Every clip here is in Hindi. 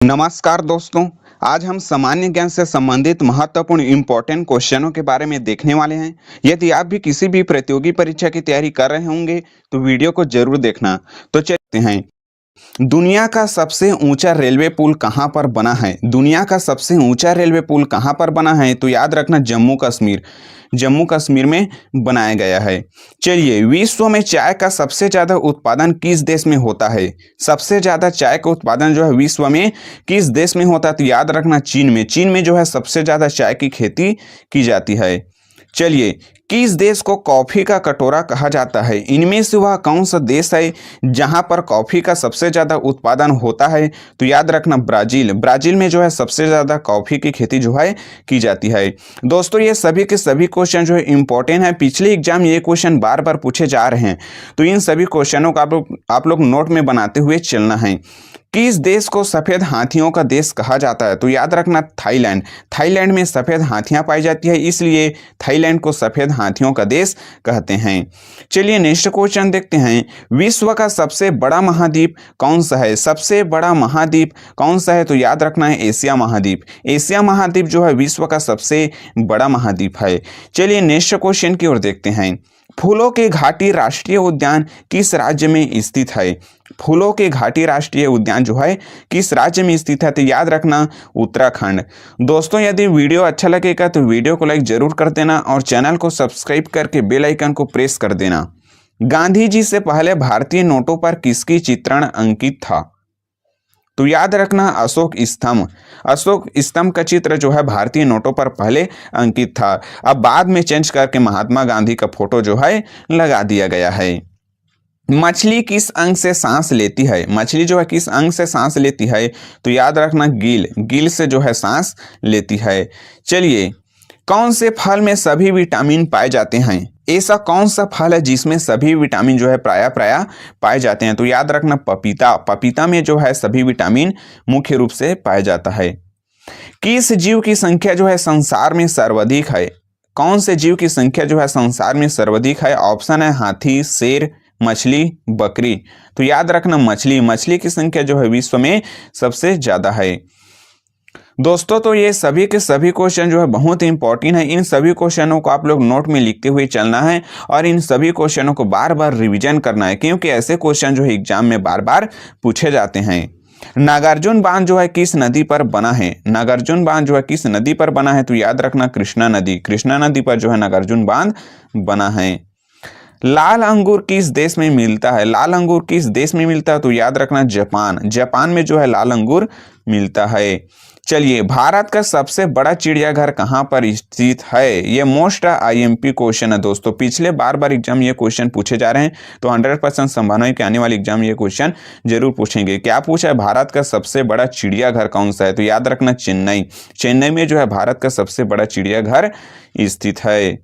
नमस्कार दोस्तों। आज हम सामान्य ज्ञान से संबंधित महत्वपूर्ण इम्पोर्टेंट क्वेश्चनों के बारे में देखने वाले हैं। यदि आप भी किसी भी प्रतियोगी परीक्षा की तैयारी कर रहे होंगे तो वीडियो को जरूर देखना। तो चलते हैं। दुनिया का सबसे ऊंचा रेलवे पुल कहां पर बना है? दुनिया का सबसे ऊंचा रेलवे पुल कहां पर बना है? तो याद रखना जम्मू कश्मीर में बनाया गया है। चलिए, विश्व में चाय का सबसे ज़्यादा उत्पादन किस देश में होता है? सबसे ज़्यादा चाय का उत्पादन जो है विश्व में किस देश में होता है? तो याद रखना चीन में जो है सबसे ज़्यादा चाय की खेती की जाती है। चलिए, किस देश को कॉफी का कटोरा कहा जाता है? इनमें से वह कौन सा देश है जहां पर कॉफी का सबसे ज्यादा उत्पादन होता है? तो याद रखना ब्राजील में जो है सबसे ज्यादा कॉफी की खेती जो है की जाती है। दोस्तों, ये सभी के सभी क्वेश्चन जो है इंपॉर्टेंट है। पिछले एग्जाम ये क्वेश्चन बार बार पूछे जा रहे हैं, तो इन सभी क्वेश्चनों का आप लोग नोट में बनाते हुए चलना है। किस देश को सफेद हाथियों का देश कहा जाता है? तो याद रखना थाईलैंड में सफेद हाथियां पाई जाती है, इसलिए थाईलैंड को सफेद हाथियों का देश कहते हैं। चलिए, नेक्स्ट क्वेश्चन देखते हैं। विश्व का सबसे बड़ा महाद्वीप कौन सा है? सबसे बड़ा महाद्वीप कौन सा है? तो याद रखना है एशिया महाद्वीप जो है विश्व का सबसे बड़ा महाद्वीप है। चलिए, नेक्स्ट क्वेश्चन की ओर देखते हैं। फूलों की घाटी राष्ट्रीय उद्यान किस राज्य में स्थित है? फूलों की घाटी राष्ट्रीय उद्यान जो है किस राज्य में स्थित है? तो याद रखना उत्तराखंड। दोस्तों, यदि वीडियो अच्छा लगेगा तो वीडियो को लाइक जरूर कर देना और चैनल को सब्सक्राइब करके बेल आइकन को प्रेस कर देना। गांधी जी से पहले भारतीय नोटों पर किसकी चित्रण अंकित था? तो याद रखना अशोक स्तंभ का चित्र जो है भारतीय नोटों पर पहले अंकित था। अब बाद में चेंज करके महात्मा गांधी का फोटो जो है लगा दिया गया है। मछली किस अंग से सांस लेती है? मछली जो है किस अंग से सांस लेती है? तो याद रखना गिल से जो है सांस लेती है। चलिए, कौन से फल में सभी विटामिन पाए जाते हैं? ऐसा कौन सा फल है जिसमें सभी विटामिन जो है प्राय पाए जाते हैं? तो याद रखना पपीता में जो है सभी विटामिन मुख्य रूप से पाया जाता है। किस जीव की संख्या जो है संसार में सर्वाधिक है? कौन से जीव की संख्या जो है संसार में सर्वाधिक है? ऑप्शन है हाथी, शेर, मछली, बकरी। तो याद रखना मछली की संख्या जो है विश्व में सबसे ज्यादा है। दोस्तों, तो ये सभी के सभी क्वेश्चन जो है बहुत इंपॉर्टेंट है। इन सभी क्वेश्चनों को आप लोग नोट में लिखते हुए चलना है और इन सभी क्वेश्चनों को बार बार रिवीजन करना है, क्योंकि ऐसे क्वेश्चन जो है एग्जाम में बार बार पूछे जाते हैं। नागार्जुन बांध जो है किस नदी पर बना है? नागार्जुन बांध जो है किस नदी पर बना है? तो याद रखना कृष्णा नदी पर जो है नागार्जुन बांध बना है। लाल अंगूर किस देश में मिलता है? लाल अंगूर किस देश में मिलता है? तो याद रखना जापान में जो है लाल अंगूर मिलता है। चलिए, भारत का सबसे बड़ा चिड़ियाघर कहाँ पर स्थित है? ये मोस्ट आईएमपी क्वेश्चन है दोस्तों। पिछले बार एग्जाम ये क्वेश्चन पूछे जा रहे हैं, तो 100% संभावना है कि आने वाले एग्जाम ये क्वेश्चन जरूर पूछेंगे। क्या पूछा है? भारत का सबसे बड़ा चिड़ियाघर कौन सा है? तो याद रखना चेन्नई में जो है भारत का सबसे बड़ा चिड़ियाघर स्थित है।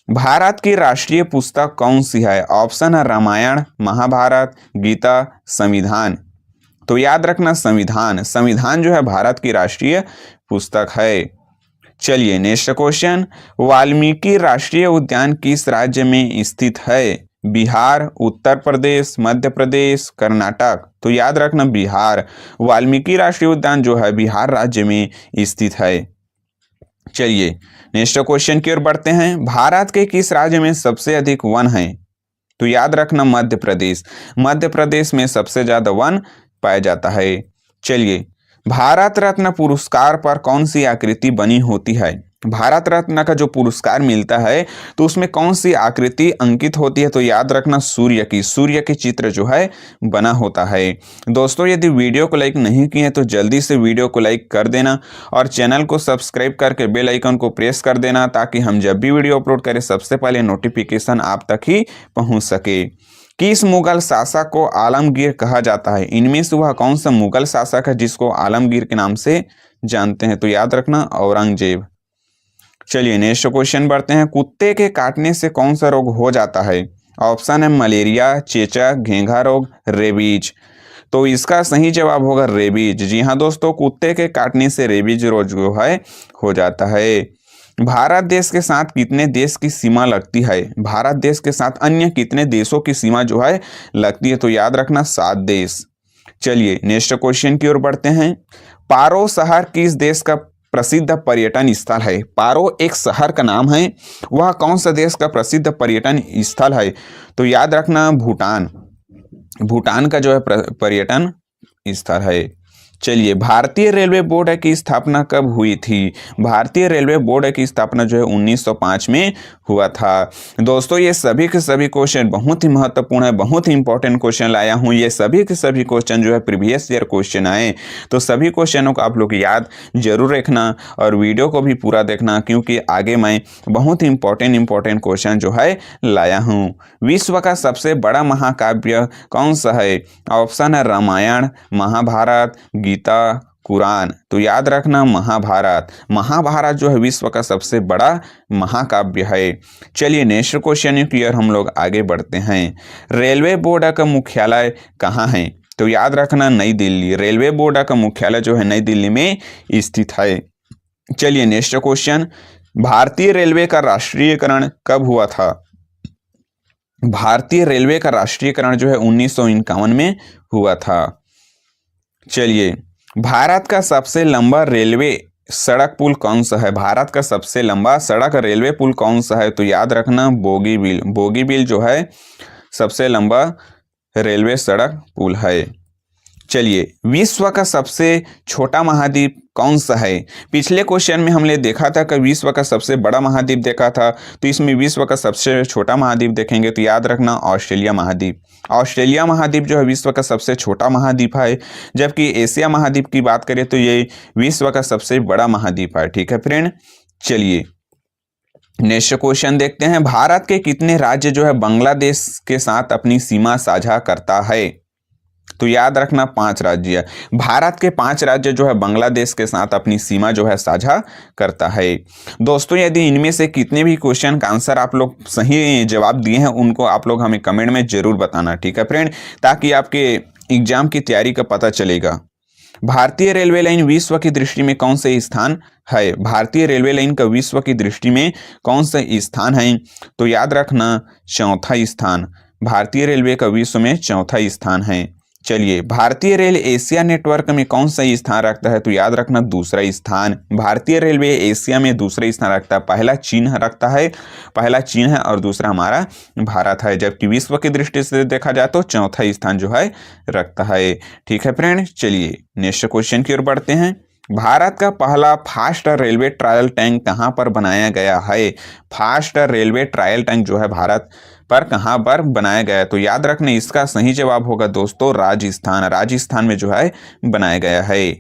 भारत की राष्ट्रीय पुस्तक कौन सी है? ऑप्शन है रामायण, महाभारत, गीता, संविधान। तो याद रखना संविधान जो है भारत की राष्ट्रीय पुस्तक है। चलिए, नेक्स्ट क्वेश्चन। वाल्मीकि राष्ट्रीय उद्यान किस राज्य में स्थित है? बिहार, उत्तर प्रदेश, मध्य प्रदेश, कर्नाटक। तो याद रखना बिहार। वाल्मीकि राष्ट्रीय उद्यान जो है बिहार राज्य में स्थित है। चलिए, नेक्स्ट क्वेश्चन की ओर बढ़ते हैं। भारत के किस राज्य में सबसे अधिक वन है? तो याद रखना मध्य प्रदेश में सबसे ज्यादा वन पाया जाता है। चलिए, भारत रत्न पुरस्कार पर कौन सी आकृति बनी होती है? भारत रत्न का जो पुरस्कार मिलता है तो उसमें कौन सी आकृति अंकित होती है? तो याद रखना सूर्य की चित्र जो है बना होता है। दोस्तों, यदि वीडियो को लाइक नहीं किए तो जल्दी से वीडियो को लाइक कर देना और चैनल को सब्सक्राइब करके बेल आइकन को प्रेस कर देना, ताकि हम जब भी वीडियो अपलोड करें सबसे पहले नोटिफिकेशन आप तक ही पहुंच सके। किस मुगल शासक को आलमगीर कहा जाता है? इनमें से वह कौन सा मुगल शासक है जिसको आलमगीर के नाम से जानते हैं? तो याद रखना औरंगजेब। चलिए, नेक्स्ट क्वेश्चन बढ़ते हैं। कुत्ते के काटने से कौन सा रोग हो जाता है? ऑप्शन है मलेरिया, चेचक, घेंघा रोग, रेबीज। तो इसका सही जवाब होगा रेबीज। जी हाँ दोस्तों, कुत्ते के काटने से रेबीज रोग जो है हो जाता है। भारत देश के साथ कितने देश की सीमा लगती है? भारत देश के साथ अन्य कितने देशों की सीमा जो है लगती है? तो याद रखना 7 देश। चलिए, नेक्स्ट क्वेश्चन की ओर बढ़ते हैं। पारो शहर किस देश का प्रसिद्ध पर्यटन स्थल है? पारो एक शहर का नाम है, वह कौन सा देश का प्रसिद्ध पर्यटन स्थल है? तो याद रखना भूटान, भूटान का जो है पर्यटन स्थल है। चलिए, भारतीय रेलवे बोर्ड की स्थापना कब हुई थी? भारतीय रेलवे बोर्ड की स्थापना जो है 1905 में हुआ था। दोस्तों, ये सभी के सभी क्वेश्चन बहुत ही महत्वपूर्ण है, बहुत ही इंपॉर्टेंट क्वेश्चन लाया हूँ। ये सभी के सभी क्वेश्चन जो है प्रीवियस ईयर क्वेश्चन आए, तो सभी क्वेश्चनों को आप लोग याद जरूर रखना और वीडियो को भी पूरा देखना, क्योंकि आगे मैं बहुत ही इंपॉर्टेंट क्वेश्चन जो है लाया हूँ। विश्व का सबसे बड़ा महाकाव्य कौन सा है? ऑप्शन है रामायण, महाभारत, गीता, कुरान। तो याद रखना महाभारत। महाभारत जो है विश्व का सबसे बड़ा महाकाव्य है। चलिए, नेक्स्ट क्वेश्चन की ओर हम लोग आगे बढ़ते हैं। रेलवे बोर्ड का मुख्यालय कहाँ है? तो याद रखना नई दिल्ली। रेलवे बोर्ड का मुख्यालय जो है नई दिल्ली में स्थित है। चलिए, नेक्स्ट क्वेश्चन, भारतीय रेलवे का राष्ट्रीयकरण कब हुआ था? भारतीय रेलवे का राष्ट्रीयकरण जो है 1951 में हुआ था। चलिए, भारत का सबसे लंबा रेलवे सड़क पुल कौन सा है? भारत का सबसे लंबा सड़क रेलवे पुल कौन सा है? तो याद रखना बोगीबील। बोगीबील जो है सबसे लंबा रेलवे सड़क पुल है। चलिए, विश्व का सबसे छोटा महाद्वीप कौन सा है? पिछले क्वेश्चन में हमने देखा था कि विश्व का सबसे बड़ा महाद्वीप देखा था, तो इसमें विश्व का सबसे छोटा महाद्वीप देखेंगे तो याद रखना ऑस्ट्रेलिया महाद्वीप। ऑस्ट्रेलिया महाद्वीप जो है विश्व का सबसे छोटा महाद्वीप है, जबकि एशिया महाद्वीप की बात करें तो ये विश्व का सबसे बड़ा महाद्वीप है। ठीक है फ्रेंड, चलिए नेक्स्ट क्वेश्चन देखते हैं। भारत के कितने राज्य जो है बांग्लादेश के साथ अपनी सीमा साझा करता है? तो याद रखना 5 राज्य। भारत के 5 राज्य जो है बांग्लादेश के साथ अपनी सीमा जो है साझा करता है। दोस्तों, यदि इनमें से कितने भी क्वेश्चन का आंसर आप लोग सही जवाब दिए हैं, उनको आप लोग हमें कमेंट में जरूर बताना। ठीक है फ्रेंड, ताकि आपके एग्जाम की तैयारी का पता चलेगा। भारतीय रेलवे लाइन विश्व की दृष्टि में कौन से स्थान है? भारतीय रेलवे लाइन का विश्व की दृष्टि में कौन सा स्थान है? तो याद रखना चौथा स्थान। भारतीय रेलवे का विश्व में चौथा स्थान है। चलिए, भारतीय रेल एशिया नेटवर्क में कौन सा स्थान रखता है? तो याद रखना दूसरा स्थान। भारतीय रेलवे एशिया में दूसरा स्थान रखता है। पहला चीन रखता है, पहला चीन है और दूसरा हमारा भारत है, जबकि विश्व की दृष्टि से देखा जाए तो चौथा स्थान जो है रखता है। ठीक है फ्रेंड, चलिए नेक्स्ट क्वेश्चन की ओर बढ़ते हैं। भारत का पहला फास्ट रेलवे ट्रायल टैंक कहाँ पर बनाया गया है? फास्ट रेलवे ट्रायल टैंक जो है भारत पर कहाँ पर बनाया गया है? तो याद रखने इसका सही जवाब होगा दोस्तों राजस्थान। राजस्थान में जो है बनाया गया है।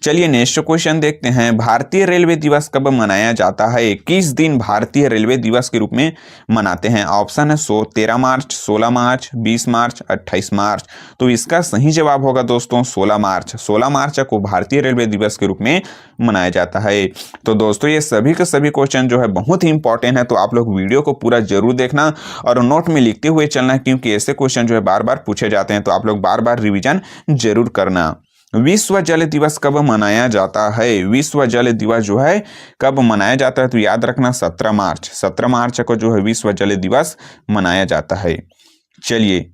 चलिए नेक्स्ट क्वेश्चन देखते हैं। भारतीय रेलवे दिवस कब मनाया जाता है? किस दिन भारतीय रेलवे दिवस के रूप में मनाते हैं? ऑप्शन है 13 मार्च, 16 मार्च, 20 मार्च, 28 मार्च। तो इसका सही जवाब होगा दोस्तों 16 मार्च। 16 मार्च को भारतीय रेलवे दिवस के रूप में मनाया जाता है। तो दोस्तों, ये सभी के सभी क्वेश्चन जो है बहुत ही इंपॉर्टेंट है, तो आप लोग वीडियो को पूरा जरूर देखना और नोट में लिखते हुए चलना, क्योंकि ऐसे क्वेश्चन जो है बार बार पूछे जाते हैं, तो आप लोग बार बार रिविजन जरूर करना। विश्व जल दिवस कब मनाया जाता है? विश्व जल दिवस जो है कब मनाया जाता है? तो याद रखना 17 मार्च। 17 मार्च को जो है विश्व जल दिवस मनाया जाता है। चलिए,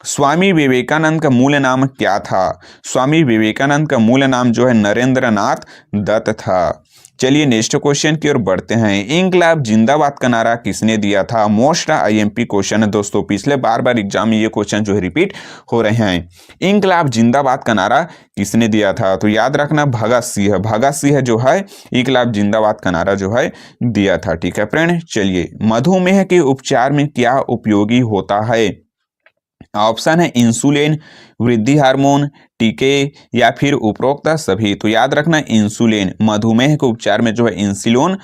स्वामी विवेकानंद का मूल नाम क्या था? स्वामी विवेकानंद का मूल नाम जो है नरेंद्र नाथ दत्त था। चलिए नेक्स्ट क्वेश्चन की ओर बढ़ते हैं। इंकलाब जिंदाबाद का नारा किसने दिया था? मोस्ट आईएमपी क्वेश्चन है दोस्तों, पिछले बार एग्जाम में ये क्वेश्चन जो है रिपीट हो रहे हैं। इंकलाब जिंदाबाद का नारा किसने दिया था? तो याद रखना भगत सिंह। भगत सिंह जो है इंकलाब जिंदाबाद का नारा जो है दिया था। ठीक है फ्रेंड, चलिए मधुमेह के उपचार में क्या उपयोगी होता है? ऑप्शन है इंसुलिन, वृद्धि हार्मोन, टीके या फिर उपरोक्त सभी। तो याद रखना इंसुलिन। मधुमेह के उपचार में जो है इंसुलिन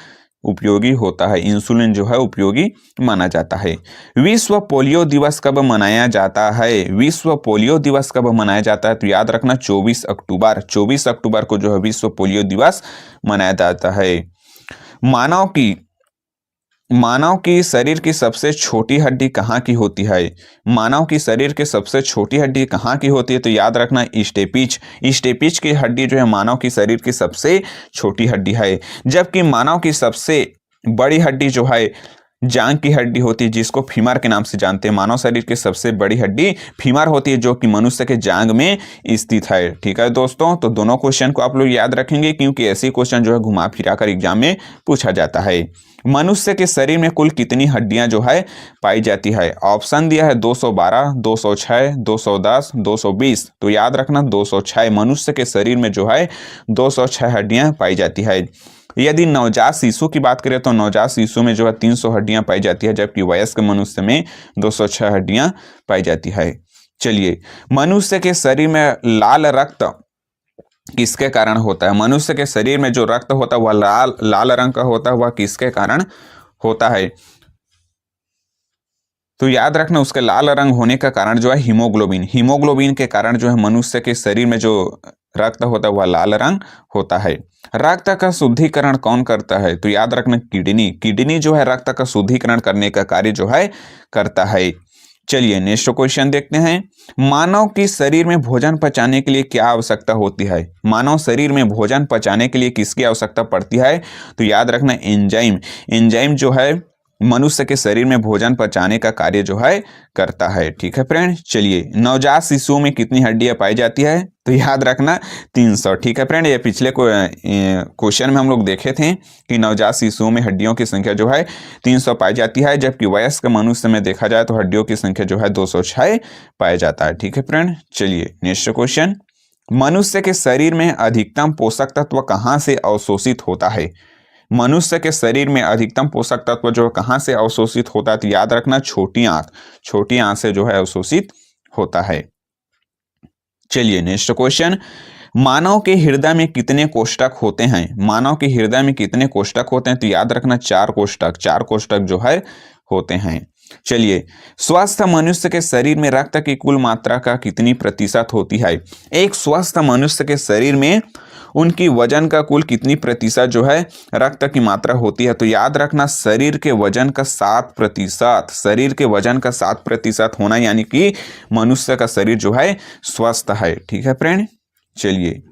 उपयोगी होता है। इंसुलिन जो है उपयोगी माना जाता है। विश्व पोलियो दिवस कब मनाया जाता है? विश्व पोलियो दिवस कब मनाया जाता है? तो याद रखना 24 अक्टूबर। 24 अक्टूबर को जो है विश्व पोलियो दिवस मनाया जाता है। मानव की शरीर की सबसे छोटी हड्डी कहाँ की होती है? मानव की शरीर की सबसे छोटी हड्डी कहाँ की होती है? तो याद रखना स्टेपिच। स्टेपिच की हड्डी जो है मानव की शरीर की सबसे छोटी हड्डी है, जबकि मानव की सबसे बड़ी हड्डी जो है जांग की हड्डी होती है जिसको फीमर के नाम से जानते हैं। मानव शरीर की सबसे बड़ी हड्डी फीमर होती है जो कि मनुष्य के जांग में स्थित है। ठीक है दोस्तों, तो दोनों क्वेश्चन को आप लोग याद रखेंगे क्योंकि ऐसे क्वेश्चन जो है घुमा फिरा कर एग्जाम में पूछा जाता है। मनुष्य के शरीर में कुल कितनी हड्डियां जो है पाई जाती है? ऑप्शन दिया है 212, 206, 210, 220। तो याद रखना 206। मनुष्य के शरीर में जो है 206 हड्डियां पाई जाती है। यदि नवजात शिशु की बात करें तो नवजात शिशु में जो है 300 हड्डियां पाई जाती है, जबकि वयस्क मनुष्य में 206 हड्डियां पाई जाती है। चलिए, मनुष्य के शरीर में लाल रक्त किसके कारण होता है? मनुष्य के शरीर में जो रक्त होता है वह लाल रंग का होता है, वह किसके कारण होता है? तो याद रखना उसके लाल रंग होने का कारण जो है हीमोग्लोबिन के कारण जो है मनुष्य के शरीर में जो रक्त होता है वह लाल रंग होता है। रक्त का शुद्धिकरण कौन करता है? तो याद रखना किडनी जो है रक्त का शुद्धिकरण करने का कार्य जो है करता है। चलिए नेक्स्ट क्वेश्चन देखते हैं। मानव की शरीर में भोजन पचाने के लिए क्या आवश्यकता होती है? मानव शरीर में भोजन पचाने के लिए किसकी आवश्यकता पड़ती है? तो याद रखना एंजाइम जो है मनुष्य के शरीर में भोजन पचाने का कार्य जो है करता है। ठीक है फ्रेंड, चलिए नवजात शिशुओं में कितनी हड्डियां पाई जाती है? तो याद रखना 300। ठीक है फ्रेंड, ये पिछले क्वेश्चन में हम लोग देखे थे कि नवजात शिशुओं में हड्डियों की संख्या जो है 300 पाई जाती है, जबकि वयस्क मनुष्य में देखा जाए तो हड्डियों की संख्या जो है 206 पाया जाता है। ठीक है फ्रेंड, चलिए नेक्स्ट क्वेश्चन। मनुष्य के शरीर में अधिकतम पोषक तत्व कहाँ से अवशोषित होता है? मनुष्य के शरीर में अधिकतम पोषक तत्व जो कहाँ से अवशोषित होता है? तो याद रखना छोटी आंत से जो है अवशोषित होता है। चलिए नेक्स्ट क्वेश्चन। मानव के हृदय में कितने कोष्ठक होते हैं? मानव के हृदय में कितने कोष्ठक होते हैं? तो याद रखना 4 कोष्ठक जो है होते हैं। चलिए, स्वस्थ मनुष्य के शरीर में रक्त की कुल मात्रा का कितनी प्रतिशत होती है? एक स्वस्थ मनुष्य के शरीर में उनकी वजन का कुल कितनी प्रतिशत जो है रक्त की मात्रा होती है? तो याद रखना शरीर के वजन का 7%। शरीर के वजन का 7% होना यानी कि मनुष्य का शरीर जो है स्वस्थ है। ठीक है फ्रेंड, चलिए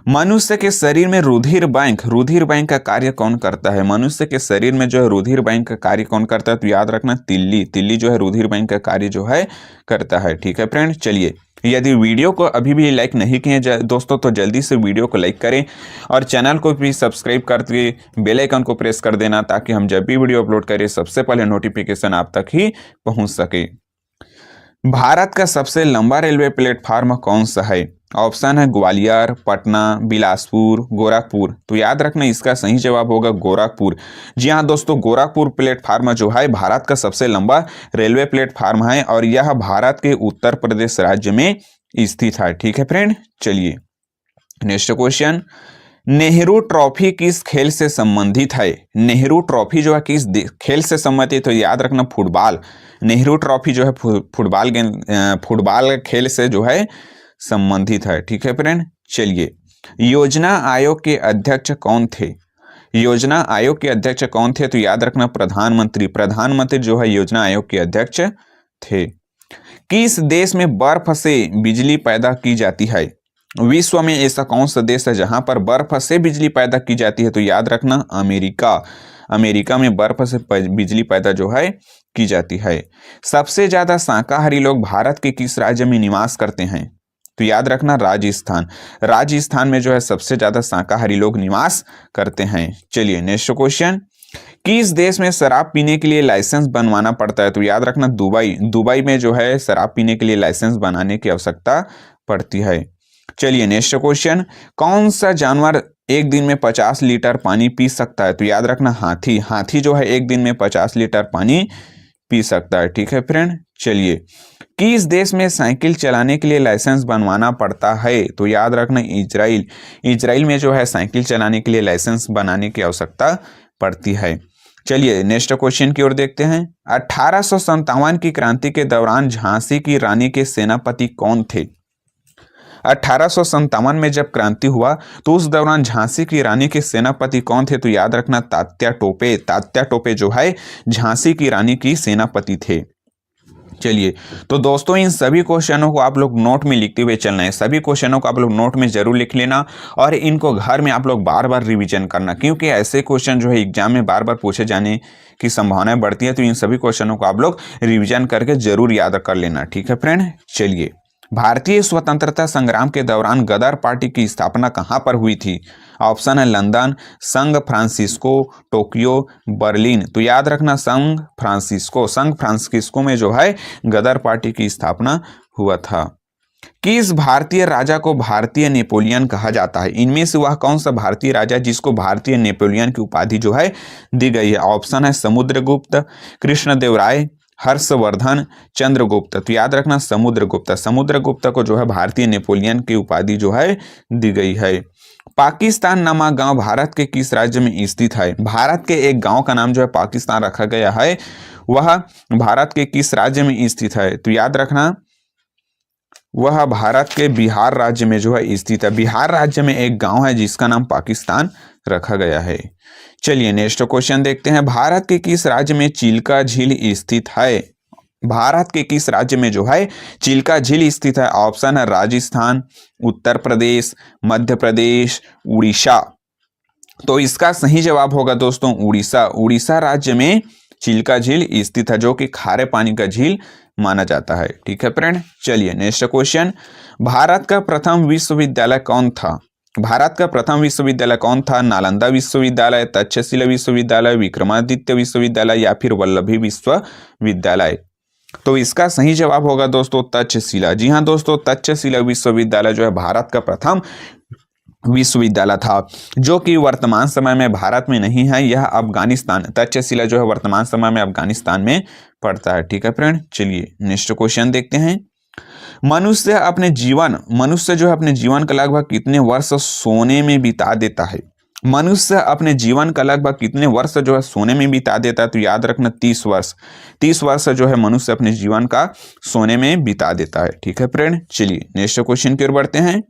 मनुष्य के शरीर में रुधिर बैंक का कार्य कौन करता है? मनुष्य के शरीर में जो है रुधिर बैंक का कार्य कौन करता है? तो याद रखना तिल्ली जो है रुधिर बैंक का कार्य जो है करता है। ठीक है फ्रेंड, चलिए यदि वीडियो को अभी भी लाइक नहीं किए दोस्तों तो जल्दी से वीडियो को लाइक करें और चैनल को भी सब्सक्राइब करके बेल आइकन को प्रेस कर देना ताकि हम जब भी वीडियो अपलोड करें सबसे पहले नोटिफिकेशन आप तक ही पहुंच सके। भारत का सबसे लंबा रेलवे प्लेटफार्म कौन सा है? ऑप्शन है ग्वालियर, पटना, बिलासपुर, गोरखपुर। तो याद रखना इसका सही जवाब होगा गोरखपुर। जी हाँ दोस्तों, गोरखपुर प्लेटफार्म जो है भारत का सबसे लंबा रेलवे प्लेटफार्म है और यह भारत के उत्तर प्रदेश राज्य में स्थित है। ठीक है फ्रेंड, चलिए नेक्स्ट क्वेश्चन। नेहरू ट्रॉफी किस खेल से संबंधित है? नेहरू ट्रॉफी जो है किस खेल से संबंधित है? तो याद रखना फुटबॉल। नेहरू ट्रॉफी जो है फुटबॉल खेल से जो है संबंधित है। ठीक है फ्रेंड, चलिए योजना आयोग के अध्यक्ष कौन थे? योजना आयोग के अध्यक्ष कौन थे? तो याद रखना प्रधानमंत्री जो है योजना आयोग के अध्यक्ष थे। किस देश में बर्फ से बिजली पैदा की जाती है? विश्व में ऐसा कौन सा देश है जहां पर बर्फ से बिजली पैदा की जाती है? तो याद रखना अमेरिका में बर्फ से बिजली पैदा जो है की जाती है। सबसे ज्यादा शाकाहारी लोग भारत के किस राज्य में निवास करते हैं? तो याद रखना राजस्थान में जो है सबसे ज्यादा शाकाहारी लोग निवास करते हैं। चलिए नेक्स्ट क्वेश्चन। किस देश में शराब पीने के लिए लाइसेंस बनवाना पड़ता है? तो याद रखना दुबई में जो है शराब पीने के लिए लाइसेंस बनाने की आवश्यकता पड़ती है। चलिए नेक्स्ट क्वेश्चन। कौन सा जानवर एक दिन में 50 लीटर पानी पी सकता है? तो याद रखना हाथी जो है एक दिन में 50 लीटर पानी पी सकता है। ठीक है फ्रेंड, चलिए किस देश में साइकिल चलाने के लिए लाइसेंस बनवाना पड़ता है? तो याद रखना इजराइल में जो है साइकिल चलाने के लिए लाइसेंस बनाने की आवश्यकता पड़ती है। चलिए नेक्स्ट क्वेश्चन की ओर देखते हैं। 1857 की क्रांति के दौरान झांसी की रानी के सेनापति कौन थे? 1857 में जब क्रांति हुआ तो उस दौरान झांसी की रानी के सेनापति कौन थे? तो याद रखना तात्या टोपे जो है झांसी की रानी की सेनापति थे। चलिए, तो दोस्तों इन सभी क्वेश्चनों को आप लोग नोट में लिखते हुए चलना है। सभी क्वेश्चनों को आप लोग नोट में जरूर लिख लेना और इनको घर में आप लोग बार बार रिवीजन करना, क्योंकि ऐसे क्वेश्चन जो है एग्जाम में बार बार पूछे जाने की संभावना बढ़ती है। तो इन सभी क्वेश्चनों को आप लोग रिवीजन करके जरूर याद कर लेना। ठीक है फ्रेंड, चलिए, भारतीय स्वतंत्रता संग्राम के दौरान गदर पार्टी की स्थापना कहाँ पर हुई थी? ऑप्शन है लंदन, संग फ्रांसिस्को, टोक्यो, बर्लिन। तो याद रखना संग फ्रांसिस्को में जो है गदर पार्टी की स्थापना हुआ था। किस भारतीय राजा को भारतीय नेपोलियन कहा जाता है? इनमें से वह कौन सा भारतीय राजा जिसको भारतीय नेपोलियन की उपाधि जो है दी गई है? ऑप्शन है समुद्रगुप्त, कृष्णदेवराय, हर्षवर्धन, चंद्रगुप्त। तो याद रखना समुद्रगुप्त को जो है भारतीय नेपोलियन की उपाधि जो है दी गई है। पाकिस्तान नामक गांव भारत के किस राज्य में स्थित है? भारत के एक गांव का नाम जो है पाकिस्तान रखा गया है, वह भारत के किस राज्य में स्थित है? तो याद रखना वह भारत के बिहार राज्य में जो है स्थित है। बिहार राज्य में एक गांव है जिसका नाम पाकिस्तान रखा गया है। चलिए नेक्स्ट क्वेश्चन देखते हैं। भारत के किस राज्य में चिल्का झील स्थित है? भारत के किस राज्य में जो है चिल्का झील स्थित है? ऑप्शन है राजस्थान, उत्तर प्रदेश, मध्य प्रदेश, उड़ीसा। तो इसका सही जवाब होगा दोस्तों उड़ीसा राज्य में चिल्का झील स्थित है, जो कि खारे पानी का झील माना जाता है। ठीक है फ्रेंड, चलिए नेक्स्ट क्वेश्चन। भारत का प्रथम विश्वविद्यालय कौन था? भारत का प्रथम विश्वविद्यालय कौन था? नालंदा विश्वविद्यालय, तक्षशिला विश्वविद्यालय, विक्रमादित्य विश्वविद्यालय या फिर वल्लभी विश्वविद्यालय? तो इसका सही जवाब होगा दोस्तों तक्षशिला। जी हाँ दोस्तों, तक्षशिला विश्वविद्यालय जो है भारत का प्रथम विश्वविद्यालय था, जो कि वर्तमान समय में भारत में नहीं है। यह अफगानिस्तान, तक्षशिला जो है वर्तमान समय में अफगानिस्तान में पड़ता है। ठीक है फ्रेंड, चलिए नेक्स्ट क्वेश्चन देखते हैं। मनुष्य जो है अपने जीवन का लगभग कितने वर्ष सोने में बिता देता है? मनुष्य अपने जीवन का लगभग कितने वर्ष जो है सोने में बिता देता है? तो याद रखना 30 वर्ष। 30 वर्ष जो है मनुष्य अपने जीवन का सोने में बिता देता है। ठीक है फ्रेंड, चलिए नेक्स्ट क्वेश्चन की ओर बढ़ते हैं।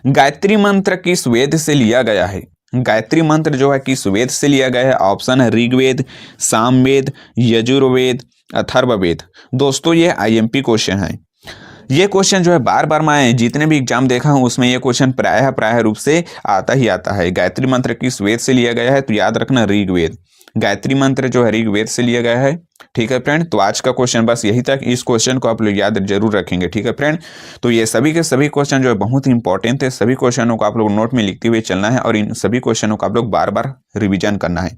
गायत्री मंत्र किस वेद से लिया गया है? गायत्री मंत्र जो है किस वेद से लिया गया है? ऑप्शन है ऋग्वेद, सामवेद, यजुर्वेद, अथर्ववेद। दोस्तों ये आईएमपी क्वेश्चन है। ये क्वेश्चन जो है बार बार मैं जितने भी एग्जाम देखा हूं उसमें ये क्वेश्चन प्रायः रूप से आता है। गायत्री मंत्र किस वेद से लिया गया है? तो याद रखना ऋग्वेद। गायत्री मंत्र जो है ऋग्वेद से लिया गया है। ठीक है फ्रेंड, तो आज का क्वेश्चन बस यही तक। इस क्वेश्चन को आप लोग याद जरूर रखेंगे। ठीक है फ्रेंड, तो ये सभी के सभी क्वेश्चन जो है बहुत ही इंपॉर्टेंट है। सभी क्वेश्चनों को आप लोग नोट में लिखते हुए चलना है और इन सभी क्वेश्चनों को आप लोग बार बार रिवीजन करना है।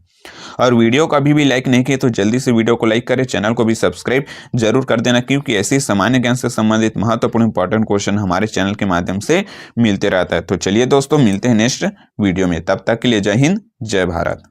और वीडियो को अभी भी लाइक नहीं किए तो जल्दी से वीडियो को लाइक करें, चैनल को भी सब्सक्राइब जरूर कर देना, क्योंकि ऐसे सामान्य ज्ञान से संबंधित महत्वपूर्ण इंपॉर्टेंट क्वेश्चन हमारे चैनल के माध्यम से मिलते रहता है। तो चलिए दोस्तों, मिलते हैं नेक्स्ट वीडियो में। तब तक के लिए जय हिंद, जय भारत।